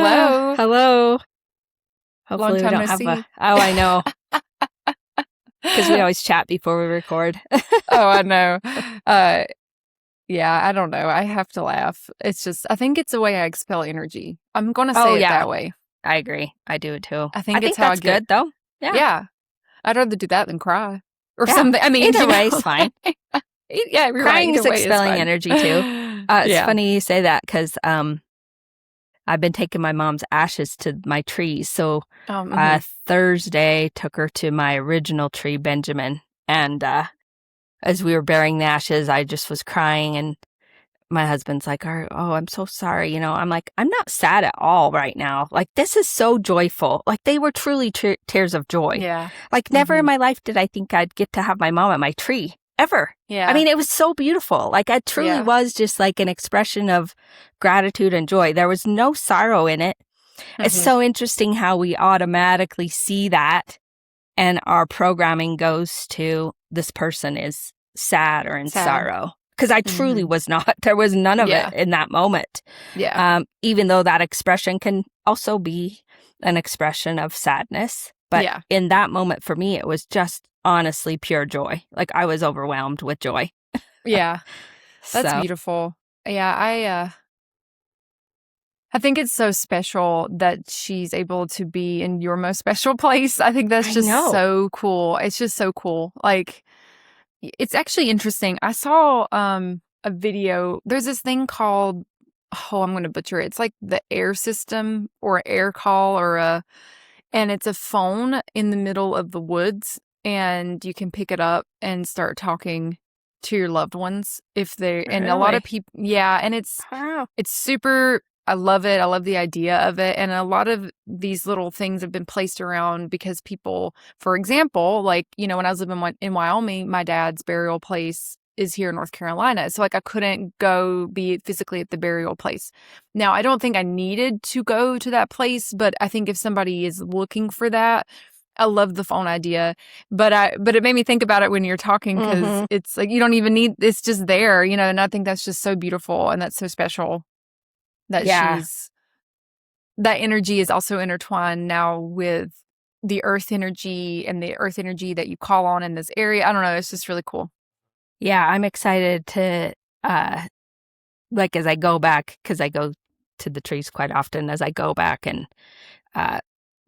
Hello. Hello. Long Hopefully we time don't no have a. see. Oh, I know. Because we always chat before we record. Oh, I know. Uh, yeah, I don't know. I have to laugh. It's just, I think it's the way I expel energy. I'm going to Oh, say it yeah. that way. I agree. I do it too. I I think it's think how I that's get, good, though. Yeah. yeah, I'd rather do that than cry or Yeah. something. I mean, Either way is fine. Yeah, you're right. Crying Either is way is expelling fine. energy too. It's Yeah. funny you say that because I've been taking my mom's ashes to my trees. So Mhm. Thursday took her to my original tree, Benjamin. And as we were burying the ashes, I just was crying. And my husband's like, oh, I'm so sorry. I'm like, I'm not sad at all right now. Like, this is so joyful. Like, they were truly tears of joy. Yeah. Like, never in my life did I think I'd get to have my mom at my tree, ever. I Yeah. mean, it was so beautiful. Like, it truly Yeah. was just like an expression of gratitude and joy. There was no sorrow in it. It's Mhm. so interesting how we automatically see that and our programming goes to this person is sad or in Sad. sorrow. Because I truly Mhm. was not. There was none of it Yeah. in that moment. Yeah. Even though that expression can also be an expression of sadness. But Yeah. in that moment for me, it was just honestly pure joy. Like I was overwhelmed with joy. Yeah. That's So beautiful. Yeah, I think it's so special that she's able to be in your most special place. I think that's I just know. so cool. It's just so cool. Like it's actually interesting. I saw a video. There's this thing called I'm going to butcher it. It's like the air system or air call and it's a phone in the middle of the woods and you can pick it up and start talking to your loved ones if they and a lot of Really? people yeah, and Wow. it's super I love it. I love the idea of it. And a lot of these little things have been placed around because people, for example, like, when I was living in Wyoming, my dad's burial place is here in North Carolina. So, like, I couldn't go be physically at the burial place. Now, I don't think I needed to go to that place, but I think if somebody is looking for that, I love the phone idea. But it made me think about it when you're talking because Mm-hmm. it's like you don't even need, it's just there, and I think that's just so beautiful and that's so special that Yeah. that energy is also intertwined now with the earth energy and the earth energy that you call on in this area. I don't know. It's just really cool. Yeah. I'm excited to, like, as I go back, because I go to the trees quite often, as I go back and uh,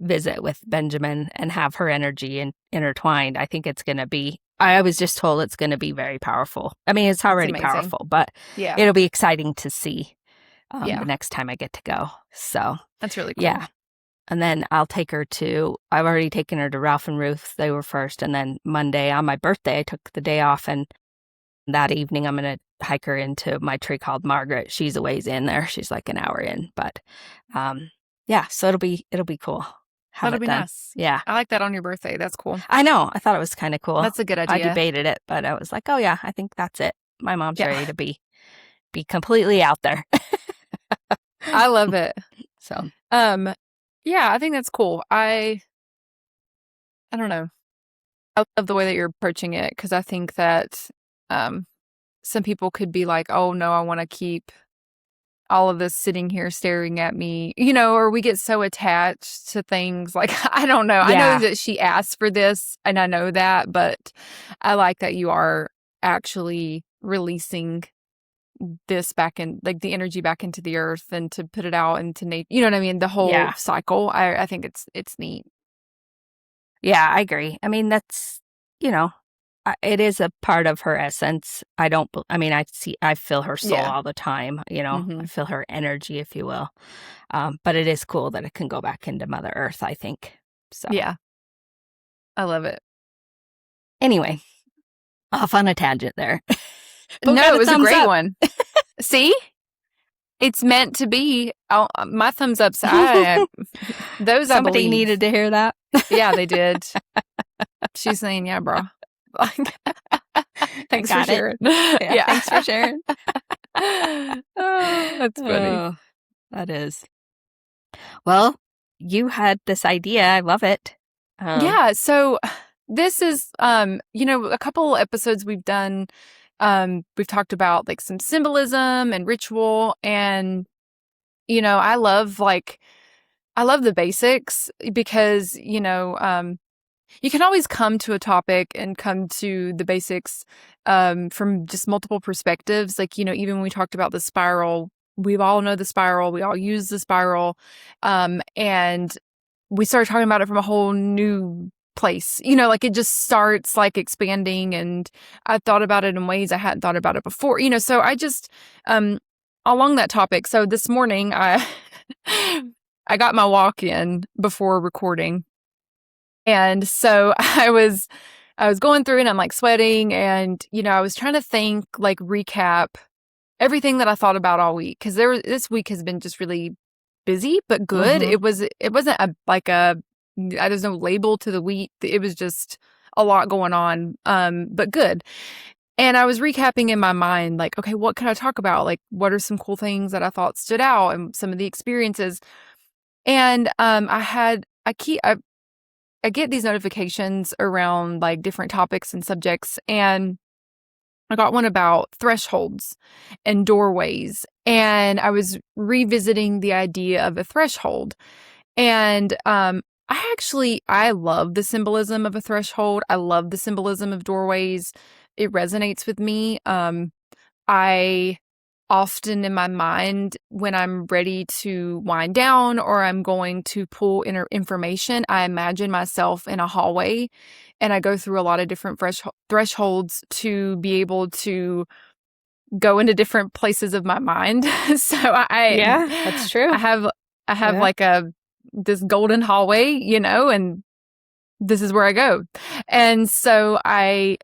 visit with Benjamin and have her energy intertwined, I think it's going to be, I was just told it's going to be very powerful. I mean, it's It's already amazing. powerful, but Yeah. it'll be exciting to see the Yeah. next time I get to go. So, That's really cool. yeah. And then I've already taken her to Ralph and Ruth. They were first. And then Monday on my birthday, I took the day off. And that evening, I'm going to hike her into my tree called Margaret. She's a ways in there. She's like an hour in. But yeah, so it'll be cool. Have That'll it be done. nice. Yeah. I like that on your birthday. That's cool. I know. I thought it was kind of cool. That's a good I idea. debated it, but I was like, oh, yeah, I think that's it. My mom's Yeah. ready to be completely out there. I love it. So, Yeah, I think that's cool. I don't know. I love the way that you're approaching it because I think that some people could be like, oh no, I want to keep all of this sitting here staring at me, or we get so attached to things. Like, I don't know. I know yeah. that she asked for this and I know that, but I like that you are actually releasing this back in, like the energy back into the earth and to put it out into nature. You know what I mean? The whole Yeah. cycle. I think it's neat. Yeah, I agree. I mean, that's, you know, it is a part of her essence. I mean, I feel her soul Yeah. all the time, Mm-hmm. I feel her energy, if you will. But it is cool that it can go back into Mother Earth, I think. So, Yeah. I love it. anyway, off on a tangent there. But we No, got it a was a thumbs great up. one. See? It's meant to be. Oh, my thumbs ups. Those I Somebody believe. needed to hear that. Yeah, they did. She's saying, yeah, bro. Thanks for got it. sharing. Yeah, thanks for sharing. Oh, that's funny. Oh, that is. Well, you had this idea. I love it. Yeah, so this is a couple episodes we've done, we've talked about like some symbolism and ritual, and I love like I love the basics because, you can always come to a topic and come to the basics from just multiple perspectives. Like, even when we talked about the spiral, we all know the spiral, we all use the spiral. And we started talking about it from a whole new place. Like it just starts like expanding, and I thought about it in ways I hadn't thought about it before. So I just along that topic. So this morning I I got my walk in before recording. And so I was going through and I'm like sweating, and I was trying to think, like, recap everything that I thought about all week, cuz this week has been just really busy but good. Mm-hmm. It wasn't there's no label to the week. It was just a lot going on, but good. And I was recapping in my mind, like, okay, what can I talk about? Like, what are some cool things that I thought stood out and some of the experiences? And I get these notifications around like different topics and subjects, and I got one about thresholds and doorways. And I was revisiting the idea of a threshold. And I love the symbolism of a threshold. I love the symbolism of doorways. It resonates with me. I often in my mind, when I'm ready to wind down or I'm going to pull information, I imagine myself in a hallway, and I go through a lot of different thresholds to be able to go into different places of my mind. So Yeah, that's true. I have Yeah. like this golden hallway, and this is where I go. And so I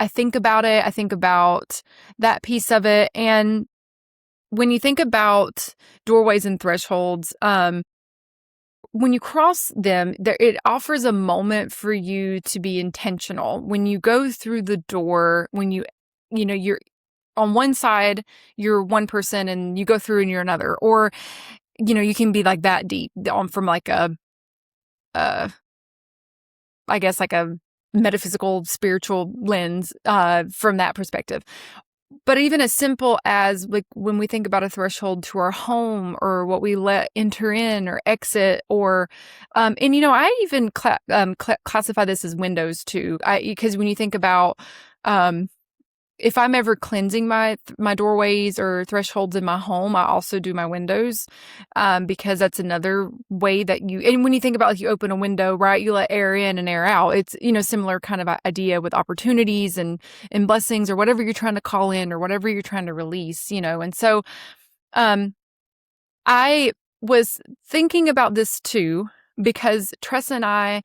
think about it. I think about that piece of it. And when you think about doorways and thresholds, when you cross them, it offers a moment for you to be intentional. When you go through the door, you're on one side, you're one person, and you go through and you're another. Or, you can be like that deep from like uh, I guess like a metaphysical, spiritual lens, from that perspective. But even as simple as like when we think about a threshold to our home, or what we let enter in or exit, or and I even classify this as windows too. Because when you think about um, if I'm ever cleansing my doorways or thresholds in my home, I also do my windows, because that's another way that and when you think about, like, you open a window, right, you let air in and air out. It's, similar kind of idea with opportunities and blessings, or whatever you're trying to call in, or whatever you're trying to release, and so um, I was thinking about this too, because Tressa and I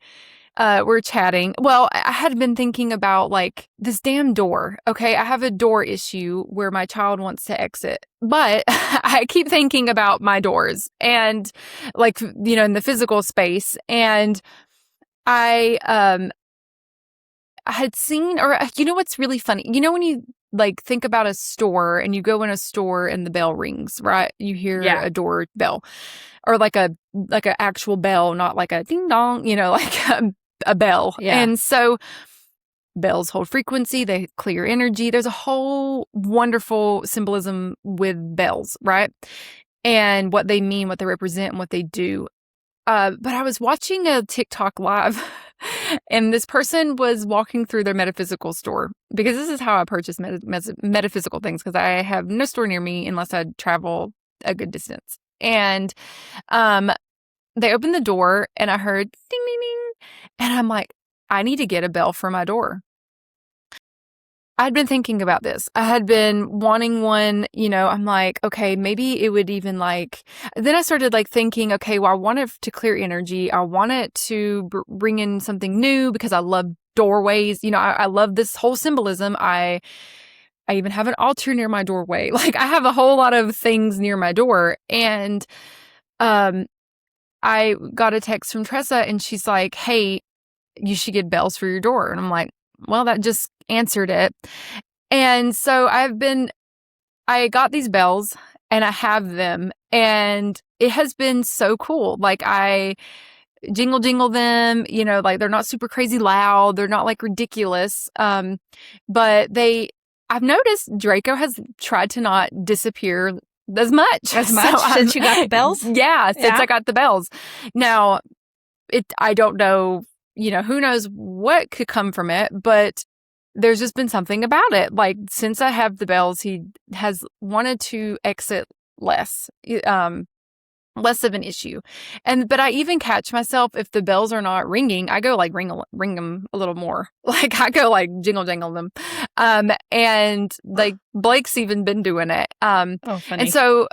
were chatting. Well, I had been thinking about, like, this damn door. Okay, I have a door issue where my child wants to exit, but I keep thinking about my doors and, like, in the physical space. And I had seen, or what's really funny? When you like think about a store and you go in a store and the bell rings, right? You hear Yeah. a doorbell, or like a actual bell, not like a ding dong, like a bell. Yeah. And so bells hold frequency, they clear energy. There's a whole wonderful symbolism with bells, right? And what they mean, what they represent, and what they do. But I was watching a TikTok live, and this person was walking through their metaphysical store, because this is how I purchase metaphysical things, because I have no store near me unless I travel a good distance. And they opened the door, and I heard ding, ding, ding. And I'm like, I need to get a bell for my door. I'd been thinking about this. I had been wanting one, I'm like, okay, maybe it would even like, then I started like thinking, okay, well, I want it to clear energy. I want it to bring in something new, because I love doorways. I love this whole symbolism. I even have an altar near my doorway. Like, I have a whole lot of things near my door. And I got a text from Tressa, and she's like, hey, you should get bells for your door. And I'm like, well, that just answered it. And so I got these bells, and I have them, and it has been so cool. Like, I jingle them, like, they're not super crazy loud. They're not like ridiculous. But I've noticed Draco has tried to not disappear as much. As So much since you got the bells? Yeah, since Yeah. I got the bells. Now, I don't know, who knows what could come from it, but there's just been something about it. Like, since I have the bells, he has wanted to exit less. Less of an issue. But I even catch myself, if the bells are not ringing, I go like ring them a little more. Like, I go like jingle jangle them. And like Blake's even been doing it. Oh, And funny. so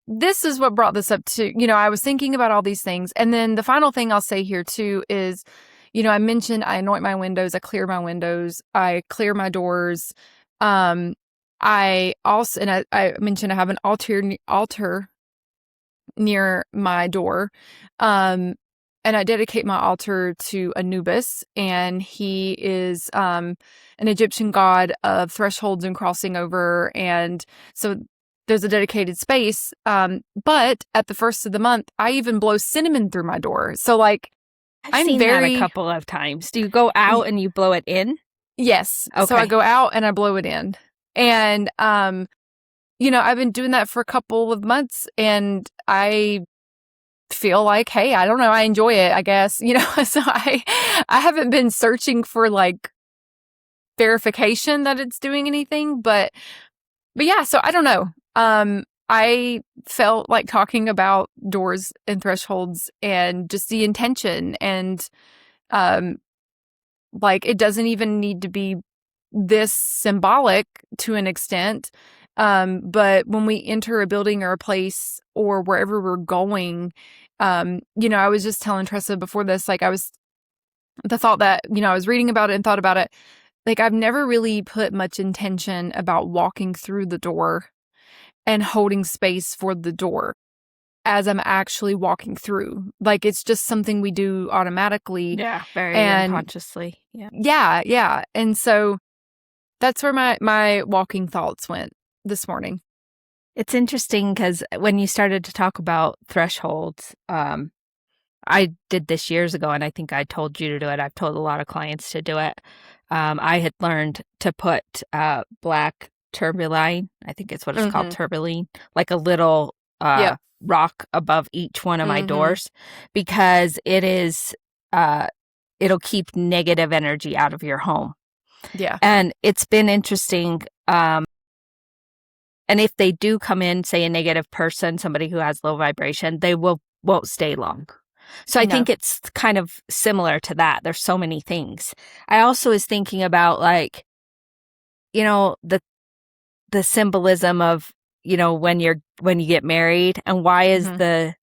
this is what brought this up to, I was thinking about all these things. And then the final thing I'll say here too is, I mentioned I anoint my windows, I clear my windows, I clear my doors. I also, and I mentioned I have an altar near my door. And I dedicate my altar to Anubis, and he is an Egyptian god of thresholds and crossing over. And so there's a dedicated space. But at the first of the month, I even blow cinnamon through my door. So like, I've seen that a couple of times. Do you go out and you blow it in? Yes. Okay. So I go out and I blow it in. And I've been doing that for a couple of months, and I feel like, hey, I don't know, I enjoy it, I guess, so I haven't been searching for like verification that it's doing anything, but yeah, so I don't know. I felt like talking about doors and thresholds and just the intention, and like, it doesn't even need to be this symbolic to an extent. But when we enter a building or a place or wherever we're going, I was just telling Tressa before this, like, the thought that, I was reading about it and thought about it. Like, I've never really put much intention about walking through the door and holding space for the door as I'm actually walking through. Like, it's just something we do automatically. Yeah, very and unconsciously. Yeah. Yeah. And so that's where my walking thoughts went this morning. It's interesting because when you started to talk about thresholds, I did this years ago, and I think I told you to do it. I've told a lot of clients to do it. I had learned to put black tourmaline, I think it's what it's called, tourmaline, like a little rock above each one of my doors, because it is, it'll keep negative energy out of your home. Yeah. And it's been interesting. And if they do come in, say a negative person, somebody who has low vibration, they won't stay long. So I think it's kind of similar to that. There's so many things. I also was thinking about, like, the symbolism of, when you get married, and why is the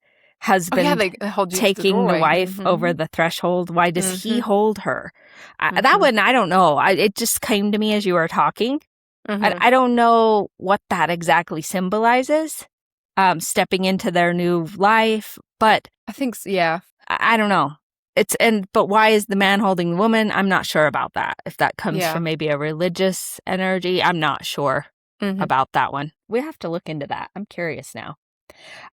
husband they hold you taking the wife over the threshold? Why does he hold her? That one, I don't know. It just came to me as you were talking. I don't know what that exactly symbolizes, stepping into their new life, but I think so, yeah. I don't know. But why is the man holding the woman? I'm not sure about that. If that comes from maybe a religious energy, I'm not sure about that one. We have to look into that. I'm curious now.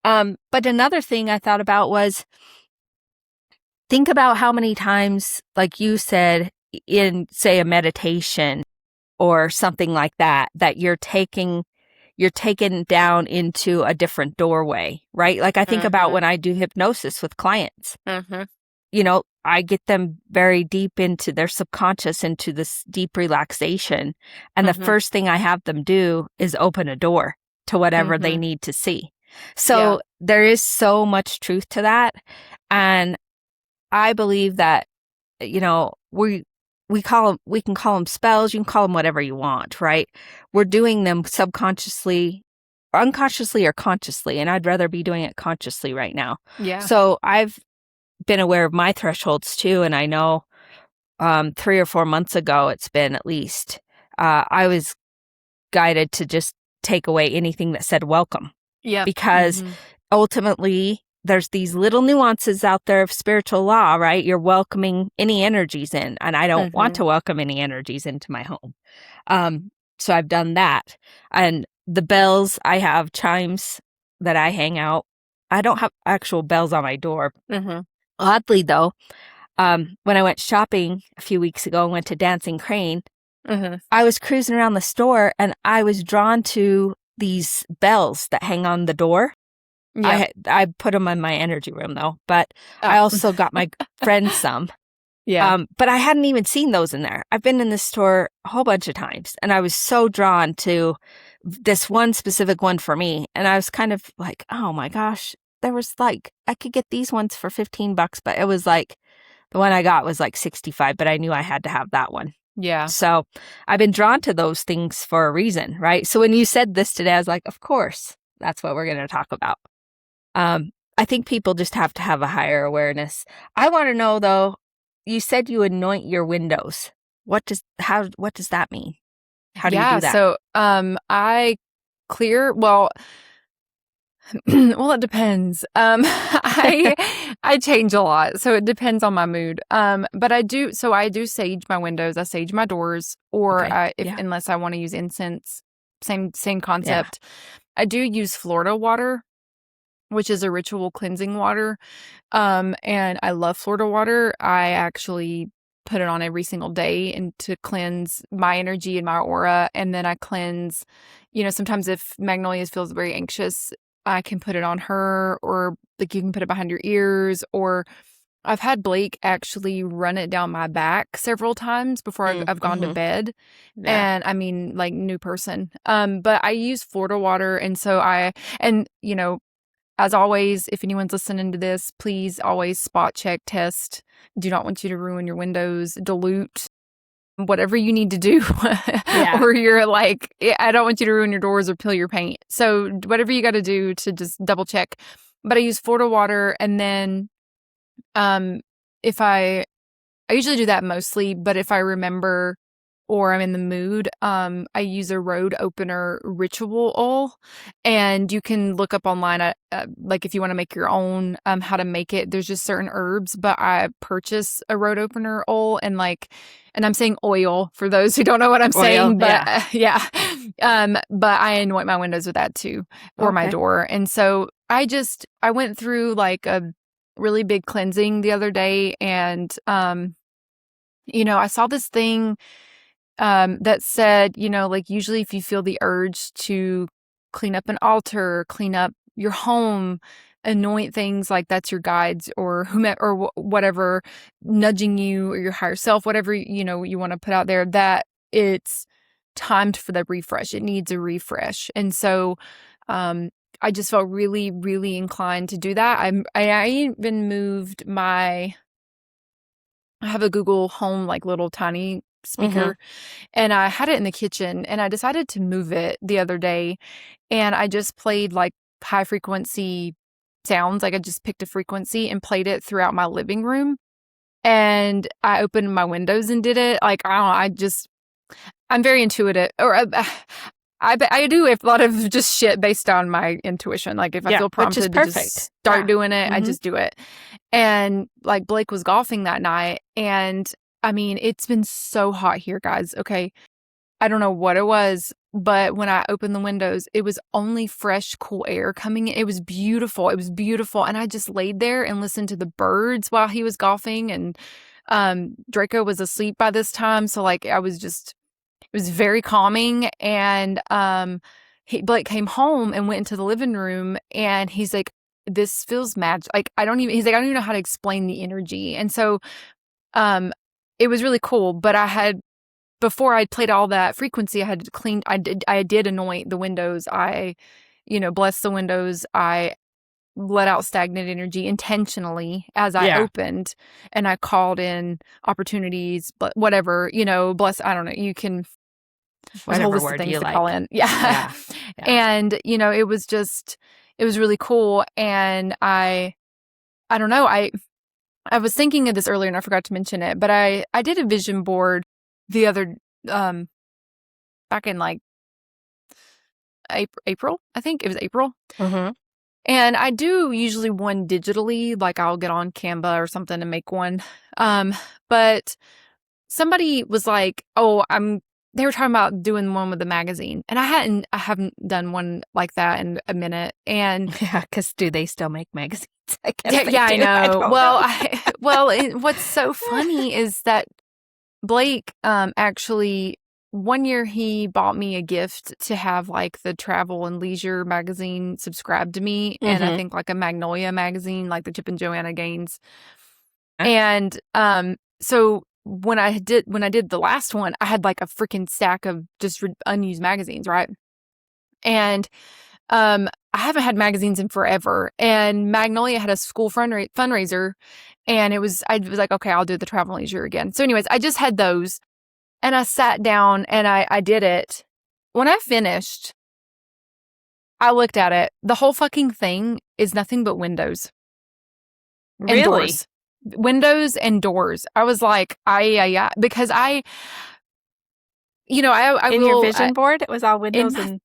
But another thing I thought about was, think about how many times, like you said, in, say, a meditation or something like that, that you're taken down into a different doorway, right? Like, I think about when I do hypnosis with clients. I get them very deep into their subconscious, into this deep relaxation. And the first thing I have them do is open a door to whatever they need to see. So there is so much truth to that. And I believe that, we can call them spells. You can call them whatever you want, right? We're doing them subconsciously, unconsciously, or consciously. And I'd rather be doing it consciously right now. Yeah. So I've been aware of my thresholds too. And I know 3 or 4 months ago, it's been at least, I was guided to just take away anything that said welcome. Yeah. Because ultimately, there's these little nuances out there of spiritual law, right? You're welcoming any energies in, and I don't want to welcome any energies into my home. So I've done that. And the bells, I have chimes that I hang out. I don't have actual bells on my door. Oddly, though, when I went shopping a few weeks ago and went to Dancing Crane, I was cruising around the store, and I was drawn to these bells that hang on the door. Yeah. I put them in my energy room though, but I Oh. also got my friend some. Yeah. But I hadn't even seen those in there. I've been in this store a whole bunch of times, and I was so drawn to this one specific one for me. And I was kind of like, oh my gosh, there was like, I could get these ones for $15, but it was like, the one I got was like 65, but I knew I had to have that one. Yeah. So I've been drawn to those things for a reason, right? So when you said this today, I was like, of course, that's what we're going to talk about. I think people just have to have a higher awareness. I want to know though, you said you anoint your windows. What does that mean? How do you Yeah. do that? So I clear well well, it depends. I change a lot, so it depends on my mood. But I do sage my windows, I sage my doors, or Okay. if Yeah. unless I want to use incense, same Yeah. concept. I do use Florida water, which is a ritual cleansing water. And I love Florida water. I actually put it on every single day and to cleanse my energy and my aura. And then I cleanse, sometimes if Magnolia feels very anxious, I can put it on her, or like you can put it behind your ears, or I've had Blake actually run it down my back several times before I've gone to Mm-hmm. bed. Yeah. And I mean, like, new person. But I use Florida water. And so as always, if anyone's listening to this, please always spot check, test. Do not want you to ruin your windows, dilute, whatever you need to do. Yeah. Or you're like, I don't want you to ruin your doors or peel your paint. So whatever you got to do to just double check. But I use Florida water, and then if I usually do that mostly, but if I remember or I'm in the mood, I use a road opener ritual oil, and you can look up online, like if you want to make your own, how to make it. There's just certain herbs, but I purchase a road opener oil, and I'm saying oil for those who don't know what I'm Oil. saying, but Yeah. yeah. But I anoint my windows with that too, or my Okay. door. And so I went through like a really big cleansing the other day, and I saw this thing that said, like, usually if you feel the urge to clean up an altar, clean up your home, anoint things, like that's your guides or whomever or whatever nudging you, or your higher self, whatever you want to put out there, that it's timed for the refresh. It needs a refresh. And so I just felt really, really inclined to do that. I even moved I have a Google Home, like, little tiny Mm-hmm. speaker, and I had it in the kitchen, and I decided to move it the other day, and I just played, like, high frequency sounds. Like, I just picked a frequency and played it throughout my living room, and I opened my windows and did it. Like, I don't know, I'm very intuitive, or I do a lot of just shit based on my intuition. Like, if I Yeah. feel Which is prompted to perfect. just start Yeah. doing it, I Mm-hmm. just do it. And like, Blake was golfing that night, and I mean, it's been so hot here, guys. Okay. I don't know what it was, but when I opened the windows, it was only fresh, cool air coming in. It was beautiful. It was beautiful. And I just laid there and listened to the birds while he was golfing. And Draco was asleep by this time. So, like, it was very calming. And Blake came home and went into the living room, and he's like, this feels magic. Like, he's like, I don't even know how to explain the energy. And so um it was really cool. But before I played all that frequency, I had cleaned, I did anoint the windows. I, blessed the windows. I let out stagnant energy intentionally as I Yeah. opened, and I called in opportunities, but whatever, bless, I don't know. There's a whole Whatever list of word things you to call like. in. Yeah. Yeah. Yeah. And, it was really cool. And I don't know. I was thinking of this earlier and I forgot to mention it, but I did a vision board the other, um, back in like April, I think it was April. Mm-hmm. And I do usually one digitally, like I'll get on Canva or something and make one. But somebody was like, they were talking about doing one with the magazine, and I haven't done one like that in a minute. And Yeah. Because do they still make magazines? I guess they yeah, I do. I know. don't Well, know. what's so funny is that Blake actually one year he bought me a gift to have like the travel and leisure magazine subscribed to me. And I think like a Magnolia magazine, like the Chip and Joanna Gaines. And so when I did the last one, I had like a freaking stack of just unused magazines, right? And I haven't had magazines in forever. And Magnolia had a school fundraiser, and I was like, okay, I'll do the travel and leisure again. So anyways, I just had those, and I sat down and I did it. When I finished, I looked at it. The whole fucking thing is nothing but windows. Really? And doors. Windows and doors. I was like, yeah, because I in your vision board, it was all windows and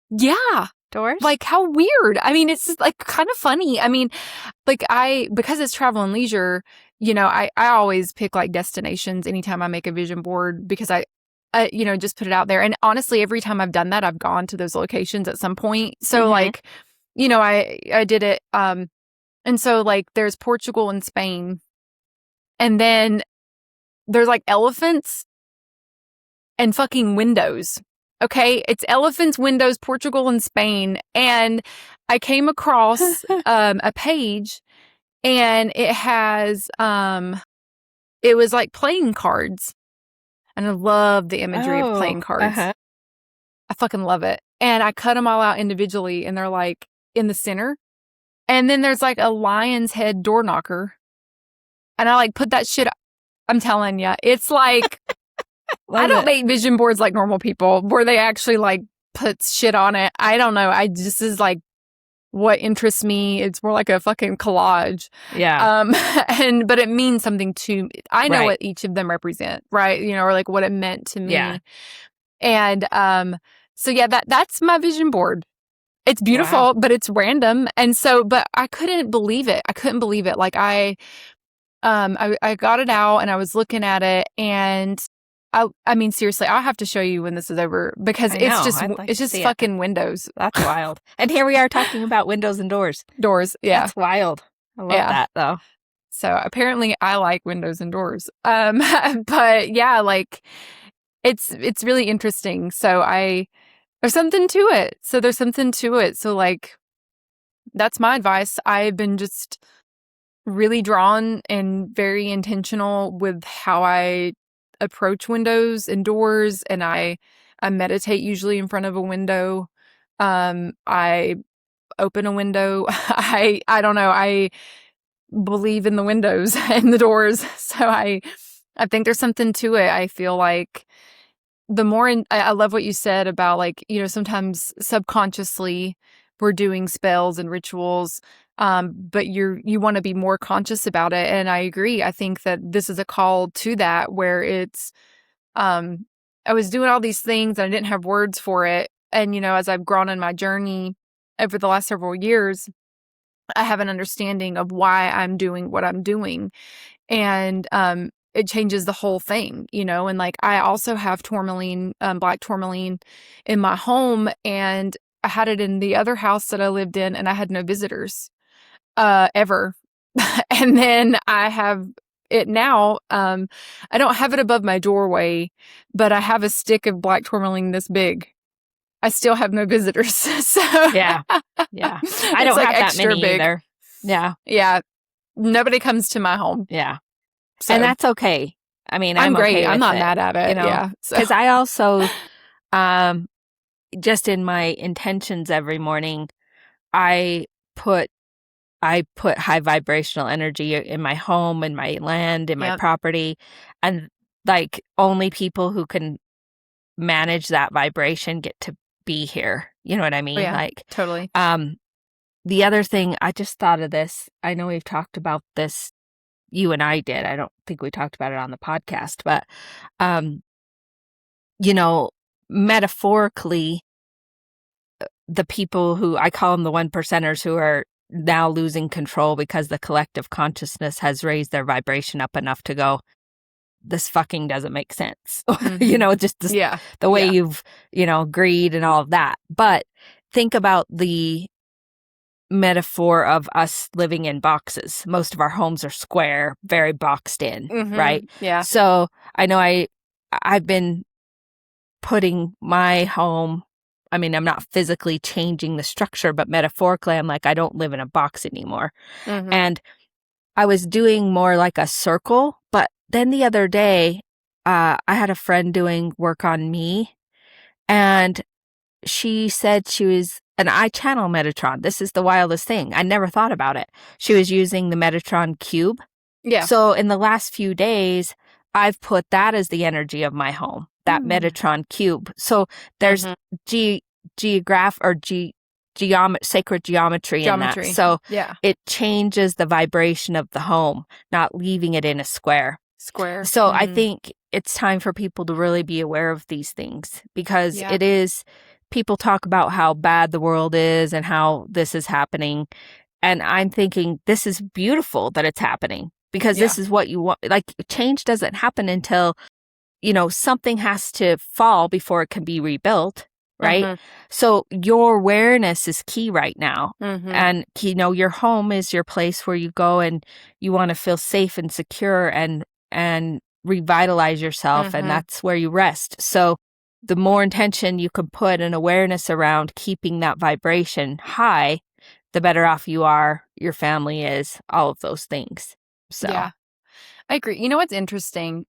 yeah, doors. Like, how weird. I mean, it's just like kind of funny. I mean, like because it's travel and leisure, I always pick like destinations anytime I make a vision board, because I just put it out there. And honestly, every time I've done that, I've gone to those locations at some point. So like, I did it. And so like there's Portugal and Spain. And then there's like elephants and fucking windows. Okay. It's elephants, windows, Portugal, and Spain. And I came across a page, and it has, it was like playing cards. And I love the imagery of playing cards. I fucking love it. And I cut them all out individually, and they're like in the center. And then there's like a lion's head door knocker. And I like put that shit, I'm telling you, it's like, I don't make vision boards like normal people where they actually like put shit on it. I don't know. This is like what interests me. It's more like a fucking collage. Yeah. But it means something to me. I know what each of them represent, right? Or like what it meant to me. Yeah. And so yeah, that's my vision board. It's beautiful, but it's random. And so, but I couldn't believe it. Like I got it out, and I was looking at it, and I mean, seriously, I'll have to show you when this is over, because it's just fucking windows. That's wild. And here we are talking about windows and doors. Doors, yeah. That's wild. I love that, though. So apparently I like windows and doors. But yeah, like it's really interesting. So there's something to it. So like, that's my advice. I've been just really drawn and very intentional with how I approach windows and doors, and I meditate usually in front of a window. I open a window. I don't know. I believe in the windows and the doors. So I think there's something to it. I feel like I love what you said about like, sometimes subconsciously we're doing spells and rituals, but you want to be more conscious about it. And I agree. I think that this is a call to that, where it's, I was doing all these things and I didn't have words for it. And, as I've grown in my journey over the last several years, I have an understanding of why I'm doing what I'm doing. And, it changes the whole thing, and like, I also have tourmaline, black tourmaline in my home, and I had it in the other house that I lived in, and I had no visitors, ever. And then I have it now. I don't have it above my doorway, but I have a stick of black tourmaline this big. I still have no visitors. So yeah. I don't like have that many big. Either. Yeah. Nobody comes to my home. Yeah. So, and that's okay. I mean, I'm great. Okay I'm not mad at it. Yeah. Because I also, just in my intentions every morning, I put high vibrational energy in my home, in my land, in my property, and like only people who can manage that vibration get to be here. You know what I mean? Like totally. The other thing, I just thought of this. I know we've talked about this. You and I did. I don't think we talked about it on the podcast, but, metaphorically, the people who I call them the 1%ers who are now losing control because the collective consciousness has raised their vibration up enough to go, this fucking doesn't make sense. Mm-hmm. The way you've, greed and all of that. But think about the metaphor of us living in boxes. Most of our homes are square, very boxed in, right? Yeah. So I know I've been putting my home, I mean, I'm not physically changing the structure, but metaphorically, I'm like, I don't live in a box anymore. Mm-hmm. And I was doing more like a circle. But then the other day, I had a friend doing work on me, and she said and I channel Metatron. This is the wildest thing. I never thought about it. She was using the Metatron cube. Yeah. So in the last few days, I've put that as the energy of my home, that Mm. Metatron cube. So there's Mm-hmm. ge- geograph or sacred geometry in that. Geometry. So Yeah. it changes the vibration of the home, not leaving it in a square. Square. So I Mm-hmm. think it's time for people to really be aware of these things, because Yeah. people talk about how bad the world is and how this is happening. And I'm thinking, this is beautiful that it's happening, because Yeah. this is what you want. Like, change doesn't happen until, something has to fall before it can be rebuilt, right? Mm-hmm. So your awareness is key right now. Mm-hmm. And, your home is your place where you go and you want to feel safe and secure and revitalize yourself. And Mm-hmm. that's where you rest. So the more intention you can put an awareness around keeping that vibration high, the better off you are, your family is, all of those things. So, Yeah. I agree. You know what's interesting?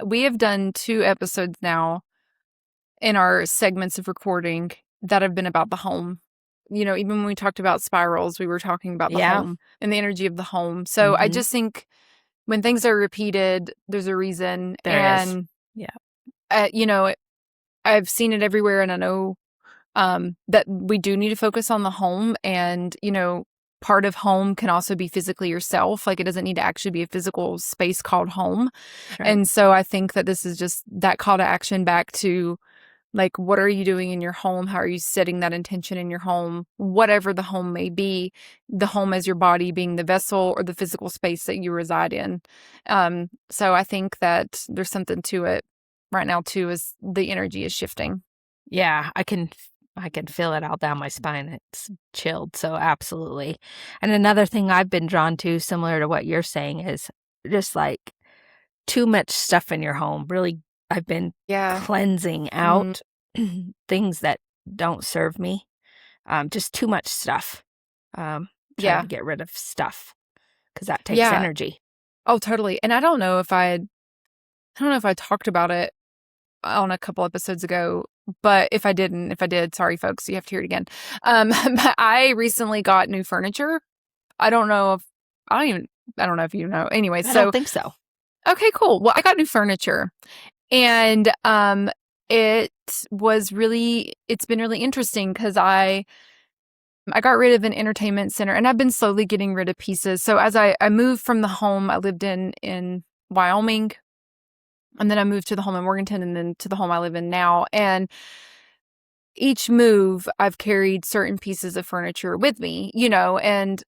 We have done 2 episodes now in our segments of recording that have been about the home. Even when we talked about spirals, we were talking about the yeah. home and the energy of the home. So I Mm-hmm. just think when things are repeated, there's a reason. There is. And, Yeah. I've seen it everywhere, and I know that we do need to focus on the home. And, part of home can also be physically yourself. Like, it doesn't need to actually be a physical space called home. That's right. And so I think that this is just that call to action back to, like, what are you doing in your home? How are you setting that intention in your home? Whatever the home may be, the home as your body being the vessel or the physical space that you reside in. So I think that there's something to it right now too, as the energy is shifting. Yeah, I can feel it all down my spine. It's chilled, so absolutely. And another thing I've been drawn to, similar to what you're saying, is just like too much stuff in your home. Really, I've been Yeah. cleansing Mm, out things that don't serve me. Just too much stuff. Trying yeah. to get rid of stuff, because that takes Yeah. energy. Oh, totally. And I don't know if I talked about it on a couple episodes ago, but if I did, sorry folks, you have to hear it again. But I recently got new furniture. I don't know if I don't know if you know. Anyway, I don't so think so. okay, cool. Well, I got new furniture, and it's been really interesting because I got rid of an entertainment center, and I've been slowly getting rid of pieces. So as I moved from the home I lived in Wyoming, and then I moved to the home in Morganton, and then to the home I live in now. And each move, I've carried certain pieces of furniture with me, and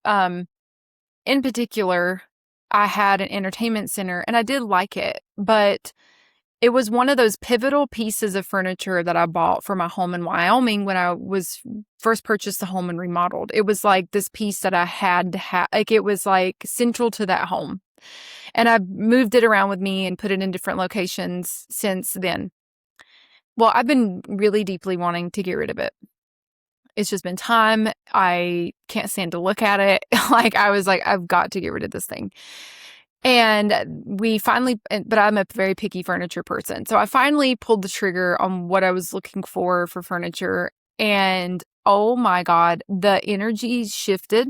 in particular, I had an entertainment center, and I did like it, but it was one of those pivotal pieces of furniture that I bought for my home in Wyoming when I was first purchased the home and remodeled. It was like this piece that I had to have, like, it was like central to that home. And I've moved it around with me and put it in different locations since then. Well, I've been really deeply wanting to get rid of it. It's just been time. I can't stand to look at it. Like, I was like, I've got to get rid of this thing. And but I'm a very picky furniture person. So I finally pulled the trigger on what I was looking for furniture. And oh my God, the energy shifted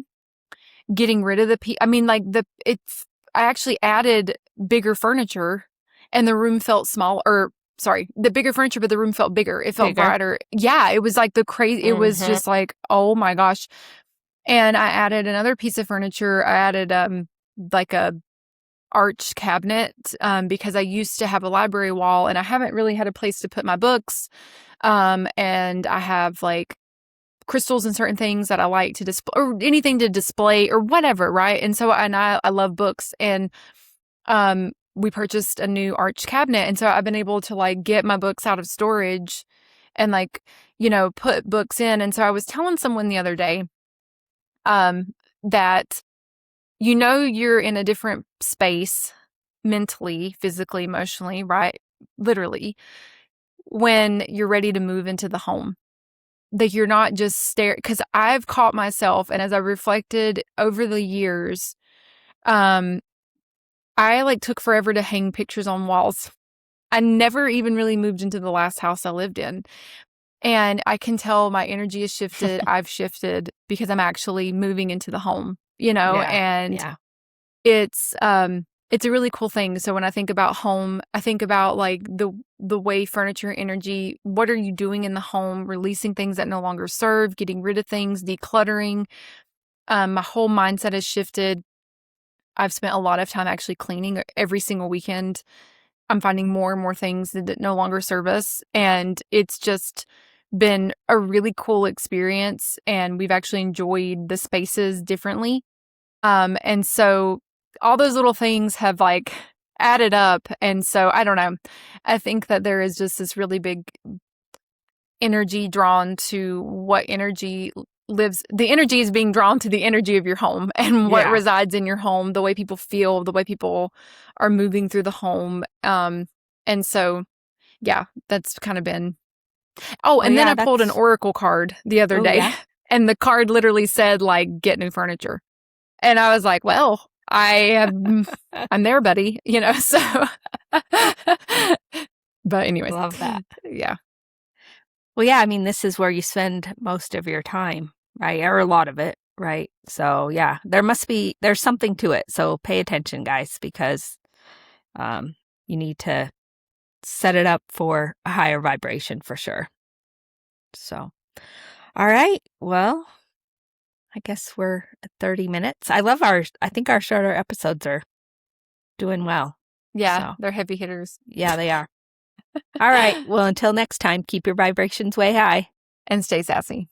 getting rid of I mean, like, I actually added bigger furniture, and the room felt small, or sorry, the bigger furniture, but the room felt bigger. It felt Bigger. brighter. Yeah, it was like it was Mm-hmm. just like, oh my gosh. And I added another piece of furniture. I added like a arch cabinet, because I used to have a library wall, and I haven't really had a place to put my books. And I have like crystals and certain things that I like to display, or anything to display or whatever, right? And so I love books, and we purchased a new arch cabinet, and so I've been able to like get my books out of storage and like, put books in. And so I was telling someone the other day that you're in a different space mentally, physically, emotionally, right? Literally, when you're ready to move into the home. That you're not just staring, because I've caught myself, and as I reflected over the years, I like took forever to hang pictures on walls. I never even really moved into the last house I lived in. And I can tell my energy has shifted. I've shifted because I'm actually moving into the home, Yeah. and Yeah. it's a really cool thing. So when I think about home, I think about like the way furniture energy, what are you doing in the home, releasing things that no longer serve, getting rid of things, decluttering. My whole mindset has shifted. I've spent a lot of time actually cleaning every single weekend. I'm finding more and more things that no longer serve us. And it's just been a really cool experience. And we've actually enjoyed the spaces differently. And so all those little things have like added up. And so I don't know. I think that there is just this really big energy drawn to what energy lives. The energy is being drawn to the energy of your home and what Yeah. resides in your home, the way people feel, the way people are moving through the home. And so, yeah, that's kind of been. Oh, Well, and then yeah, I pulled an that's, oracle card the other oh, day, yeah. and the card literally said, like, get new furniture. And I was like, well, I'm there, buddy, so. But anyways, Love that. yeah. Well, yeah, I mean, this is where you spend most of your time, right? Or a lot of it, right? So, yeah, there's something to it. So pay attention, guys, because you need to set it up for a higher vibration for sure. So, all right. Well, I guess we're at 30 minutes. I think our shorter episodes are doing well. Yeah, So, they're heavy hitters. yeah, they are. All right. Well, until next time, keep your vibrations way high. And stay sassy.